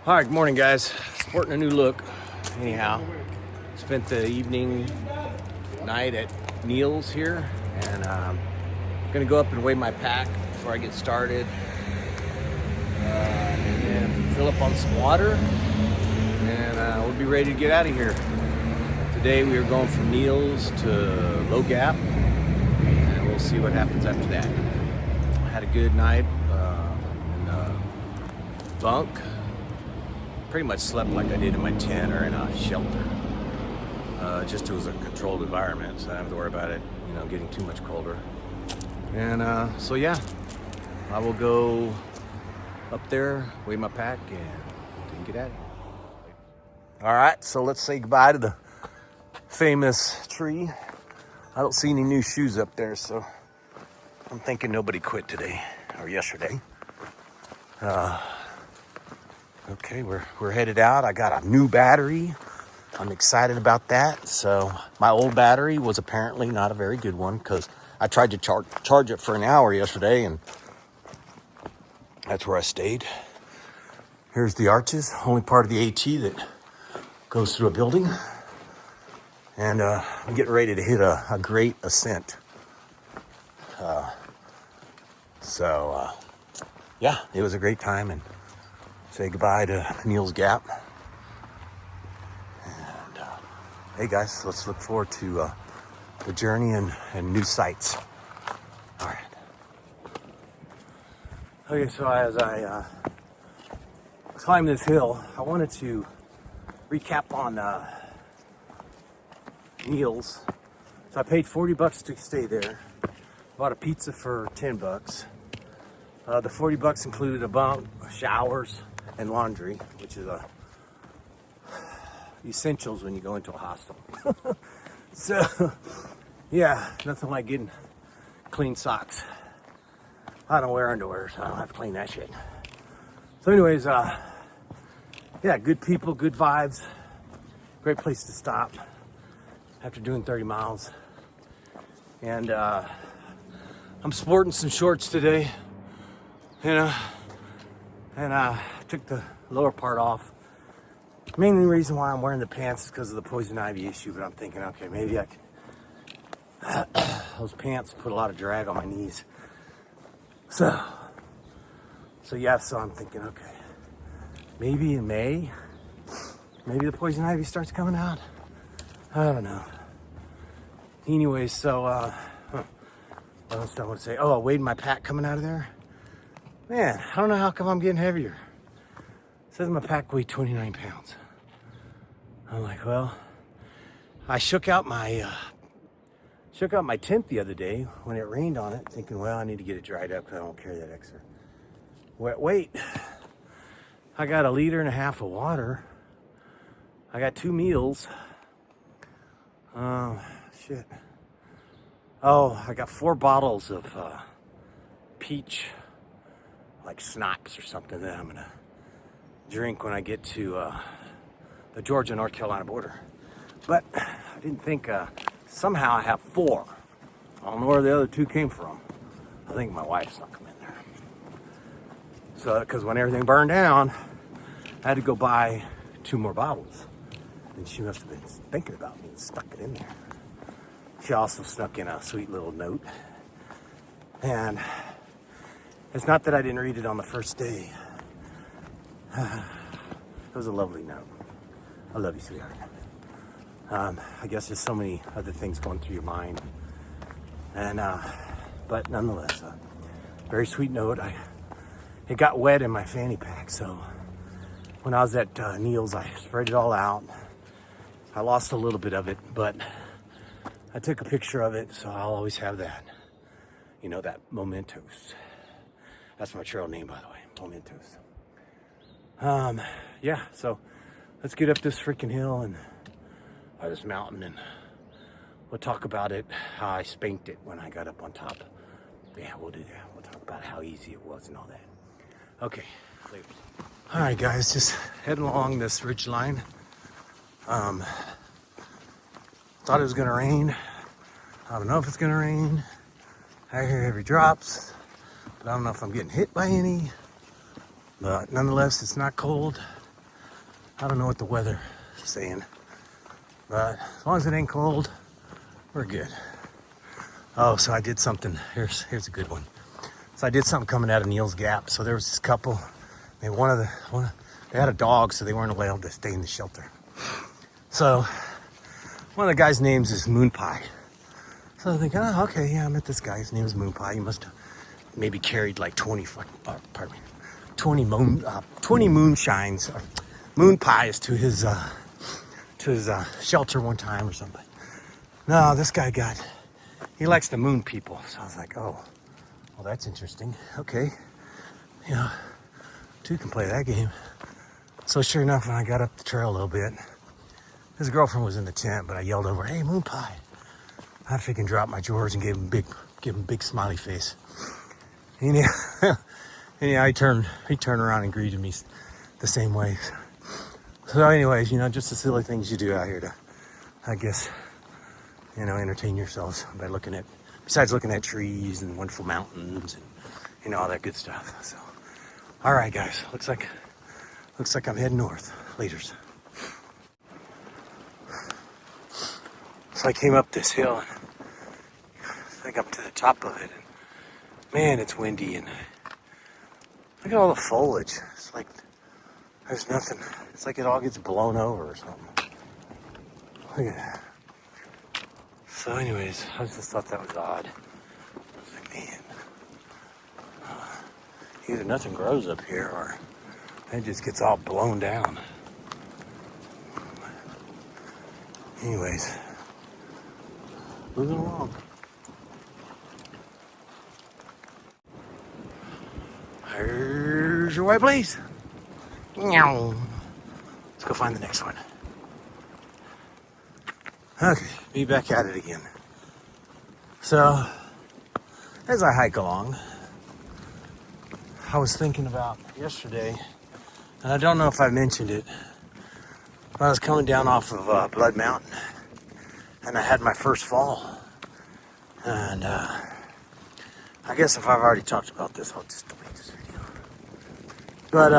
All right, good morning, guys. Sporting a new look. Anyhow, spent the night at Neels here, and gonna go up and weigh my pack before I get started, and fill up on some water, and we'll be ready to get out of here. Today we are going from Neels to Low Gap, and we'll see what happens after that. I had a good night in the bunk. Pretty much slept like I did in my tent or in a shelter. Just it was a controlled environment, so I don't have to worry about it, getting too much colder. And so yeah, I will go up there, weigh my pack, and get out of here. All right, so let's say goodbye to the famous tree. I don't see any new shoes up there, so I'm thinking nobody quit today or yesterday. Okay, we're headed out. I got a new battery. I'm excited about that. So my old battery was apparently not a very good one because I tried to charge it for an hour yesterday, and that's where I stayed. Here's the arches, only part of the AT that goes through a building. And I'm getting ready to hit a great ascent. Yeah, it was a great time, and say goodbye to Neels Gap. And hey guys, let's look forward to the journey and new sights. All right. Okay, so as I climb this hill, I wanted to recap on Neels. So I paid $40 to stay there. Bought a pizza for $10. The $40 included a bunk, showers, and laundry, which is essentials when you go into a hostel. So, yeah, nothing like getting clean socks. I don't wear underwear, so I don't have to clean that shit. So anyways, yeah, good people, good vibes. Great place to stop after doing 30 miles. And I'm sporting some shorts today, and I took the lower part off. Main reason why I'm wearing the pants is because of the poison ivy issue, but I'm thinking, okay, maybe I can. Those pants put a lot of drag on my knees. So yeah, so I'm thinking, okay, maybe in May, maybe the poison ivy starts coming out. I don't know. Anyways, so, what else do I want to say? Oh, I weighed my pack coming out of there. Man, I don't know how come I'm getting heavier. It says my pack weighed 29 pounds. I'm like, well, I shook out my tent the other day when it rained on it, thinking, well, I need to get it dried up because I don't carry that extra wet weight. I got 1.5 liters of water. I got 2 meals. Shit. Oh, I got 4 bottles of peach, like schnapps or something that I'm gonna drink when I get to the Georgia-North Carolina border. But I didn't think, somehow I have 4. I don't know where the other 2 came from. I think my wife snuck them in there. So, because when everything burned down, I had to go buy 2 more bottles. And she must have been thinking about me and stuck it in there. She also snuck in a sweet little note. And it's not that I didn't read it on the first day. It was a lovely note. I love you, sweetheart. I guess there's so many other things going through your mind. And, but nonetheless, very sweet note. It got wet in my fanny pack, so when I was at Neels, I spread it all out. I lost a little bit of it, but I took a picture of it, so I'll always have that. That mementos. That's my trail name, by the way, mementos. Yeah, so let's get up this freaking hill and by this mountain, and we'll talk about it, how I spanked it when I got up on top. Yeah, we'll do that. We'll talk about how easy it was and all that. Okay, later. All right, guys, just heading along this ridge line. Thought it was gonna rain. I don't know if it's gonna rain. I hear heavy drops, but I don't know if I'm getting hit by any. But nonetheless, it's not cold. I don't know what the weather is saying, but as long as it ain't cold, we're good. Oh, so I did something. Here's a good one. So I did something coming out of Neels Gap. So there was this couple. They they had a dog, so they weren't allowed to stay in the shelter. So one of the guys' names is Moon Pie. So I think, oh, okay, yeah, I met this guy. His name is Moon Pie. He must have maybe carried like 20 moonshines or moon pies to his shelter one time or something. No, this guy he likes the moon people. So I was like, oh, well, that's interesting. Okay, you know, two can play that game. So sure enough, when I got up the trail a little bit, his girlfriend was in the tent, but I yelled over, "Hey, Moon Pie!" I freaking dropped my drawers and gave him a big smiley face. And yeah, he turned around and greeted me the same way. So anyways, you know, just the silly things you do out here to, I guess, you know, entertain yourselves by besides looking at trees and wonderful mountains and, you know, all that good stuff. So, all right, guys, looks like I'm heading north. Laters. So I came up this hill and I think up to the top of it. And man, it's windy and look at all the foliage. It's like there's nothing. It's like it all gets blown over or something. Look at that. So anyways, I just thought that was odd. I was like, man, either nothing grows up here or it just gets all blown down. Anyways, moving along. Here's your white blaze. Meow. Let's go find the next one. Okay, be back at it again. So, as I hike along, I was thinking about yesterday, and I don't know if I mentioned it, but I was coming down off of Blood Mountain, and I had my first fall. And I guess if I've already talked about this, I'll just delete this video. But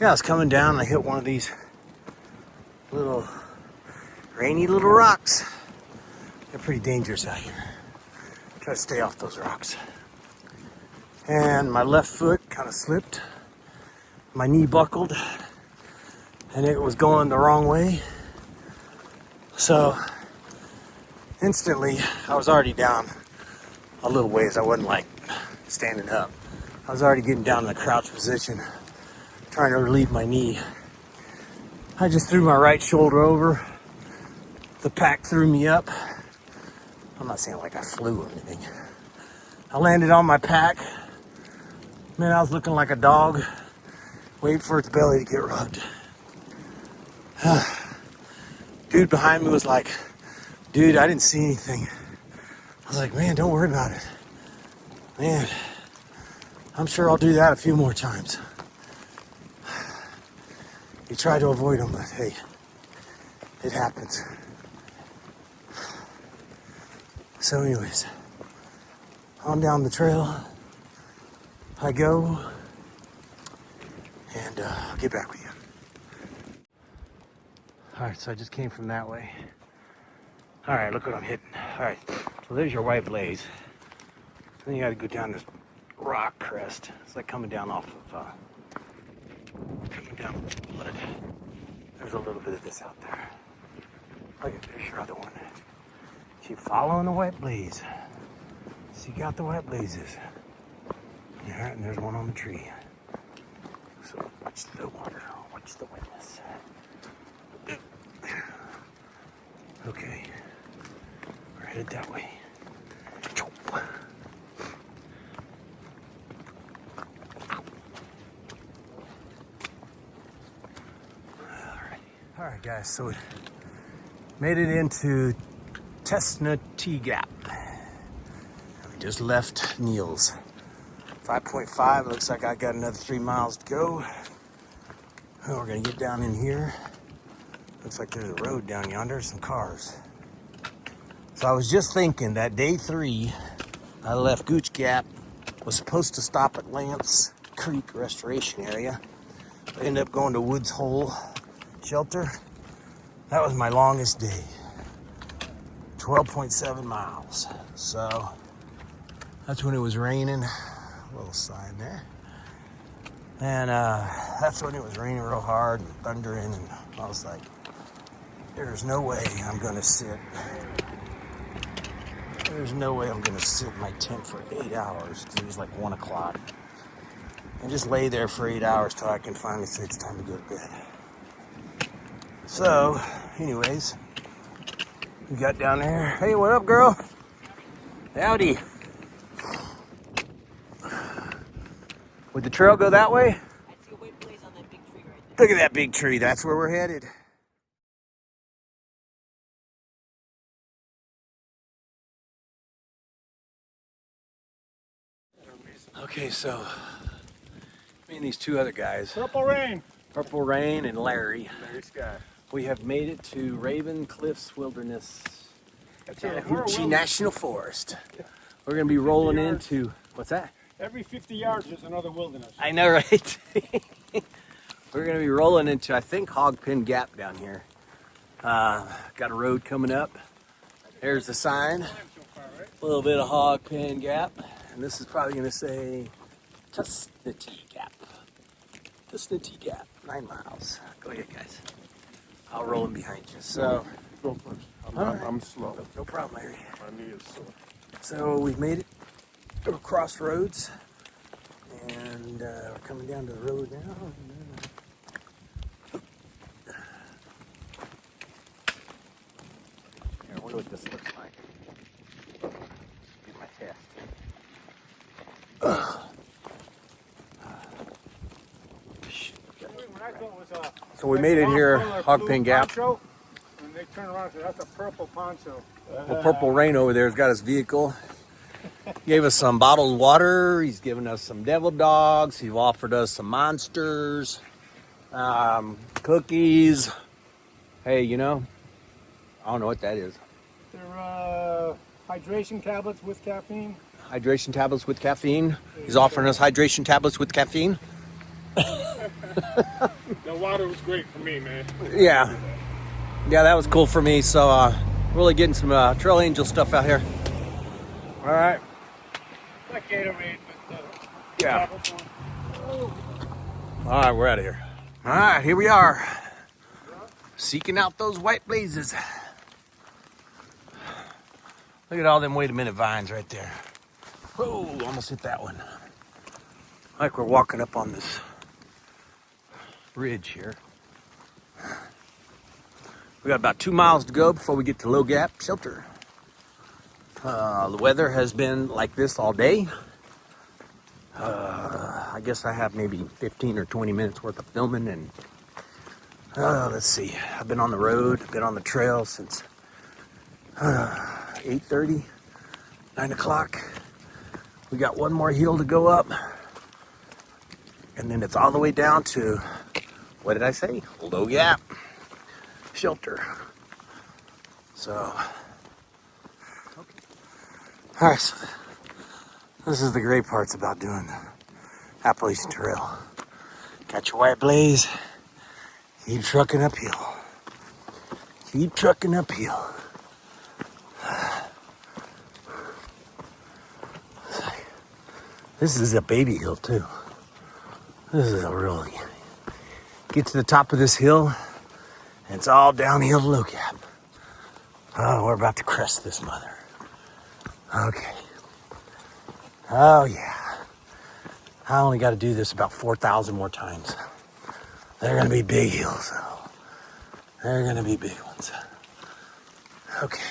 yeah, I was coming down and I hit one of these little rainy little rocks. They're pretty dangerous out here. Try to stay off those rocks. And my left foot kind of slipped. My knee buckled and it was going the wrong way. So instantly I was already down a little ways. I wasn't like standing up. I was already getting down in the crouch position, trying to relieve my knee. I just threw my right shoulder over. The pack threw me up. I'm not saying like I flew or anything. I landed on my pack. Man, I was looking like a dog waiting for its belly to get rubbed. Dude behind me was like, dude, I didn't see anything. I was like, man, don't worry about it. Man, I'm sure I'll do that a few more times. You try to avoid them, but hey, it happens. So anyways, on down the trail I go, and I'll get back with you. Alright, so I just came from that way. Alright, look what I'm hitting. Alright, so there's your white blaze. Then you gotta go down this rock crest. It's like coming down off of, coming down with blood. There's a little bit of this out there. Look at, there's your other one. Keep following the white blaze. Seek out the white blazes. Alright, and there's one on the tree. So watch the water, watch the wetness. Okay, we're headed that way. All right, guys, so we made it into T Gap. We just left Neels. 5.5, looks like I got another 3 miles to go. And we're gonna get down in here. Looks like there's a road down yonder, some cars. So I was just thinking that day 3, I left Gooch Gap, was supposed to stop at Lance Creek Restoration Area, I ended up going to Woods Hole shelter. That was my longest day. 12.7 miles. So that's when it was raining. A little sign there. And that's when it was raining real hard and thundering, and I was like, there's no way I'm gonna sit. There's no way I'm gonna sit in my tent for 8 hours, because it was like 1 o'clock. And just lay there for 8 hours till I can finally say it's time to go to bed. So, anyways, we got down there. Hey, what up, girl? Howdy. Would the trail go that way? I see a white blaze on that big tree right there. Look at that big tree. That's where we're headed. Okay, so me and these two other guys, Purple Rain and Larry Scott. We have made it to Raven Cliffs Wilderness, Chattahoochee National Forest. We're gonna be rolling into, what's that? Every 50 yards there's another wilderness. I know, right? We're gonna be rolling into, I think, Hogpen Gap down here. Got a road coming up. There's the sign. A little bit of Hogpen Gap. And this is probably gonna say Tusnetee Gap. Tusnetee Gap, 9 miles. Go ahead, guys. I'll roll in behind you. So, Go first. I'm slow. no problem, Larry. My knee is sore. So we've made it to a crossroads, and we're coming down to the road now. Here, I wonder what this looks like. Do my test. So we made it here, Hogpen Gap. Poncho, and they turn around and say, that's a purple poncho. Well, Purple Rain over there has got his vehicle. Gave us some bottled water. He's given us some devil dogs. He offered us some monsters, cookies. Hey, you know, I don't know what that is. They're hydration tablets with caffeine. Hydration tablets with caffeine. He's offering us hydration tablets with caffeine. The water was great for me, man. Yeah. Yeah, that was cool for me. So, really getting some Trail Angel stuff out here. All right. Like Gatorade, but Yeah. tablets on. All right, we're out of here. All right, here we are. Seeking out those white blazes. Look at all them wait a minute vines right there. Whoa, almost hit that one. Like we're walking up on this ridge here. We got about 2 miles to go before we get to Low Gap Shelter. The weather has been like this all day. I guess I have maybe 15 or 20 minutes worth of filming, and let's see. I've been on the road, been on the trail since 8:30, 9 o'clock. We got one more hill to go up, and then it's all the way down to, what did I say? Low Gap Shelter. So, all right, so this is the great parts about doing the Appalachian Trail. Got your white blaze, keep trucking uphill. Keep trucking uphill. This is a baby hill too. This is a really, get to the top of this hill, and it's all downhill to Low Gap. Oh, we're about to crest this mother. Okay. Oh yeah. I only got to do this about 4,000 more times. They're gonna be big hills though. They're gonna be big ones. Okay.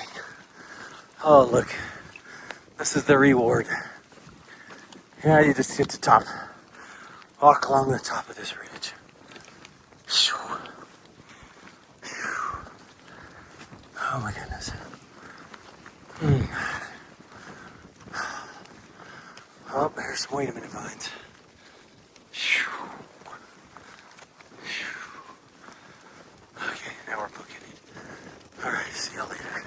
Oh look, this is the reward. Yeah, you just hit the top. Walk along the top of this ridge. Oh my goodness. Oh, there's some wait a minute vines. Okay, now we're booking it. All right, see y'all later.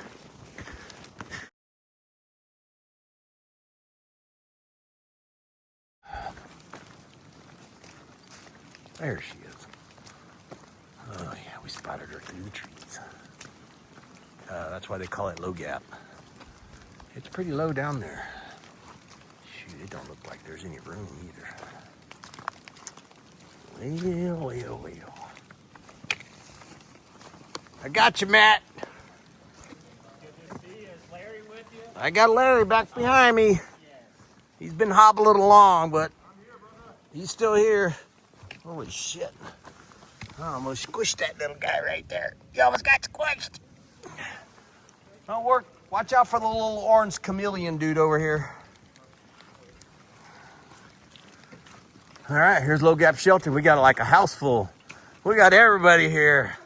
There she is. spotted her through the trees. That's why they call it low gap. It's pretty low down there. Shoot, it don't look like there's any room either. Well. I got you, Matt. Good to see you. Is Larry with you? I got Larry back behind me. He's been hobbling along, but he's still here. Holy shit. I almost squished that little guy right there. You almost got squished. Don't work. Watch out for the little orange chameleon dude over here. All right, here's Low Gap Shelter. We got like a house full. We got everybody here.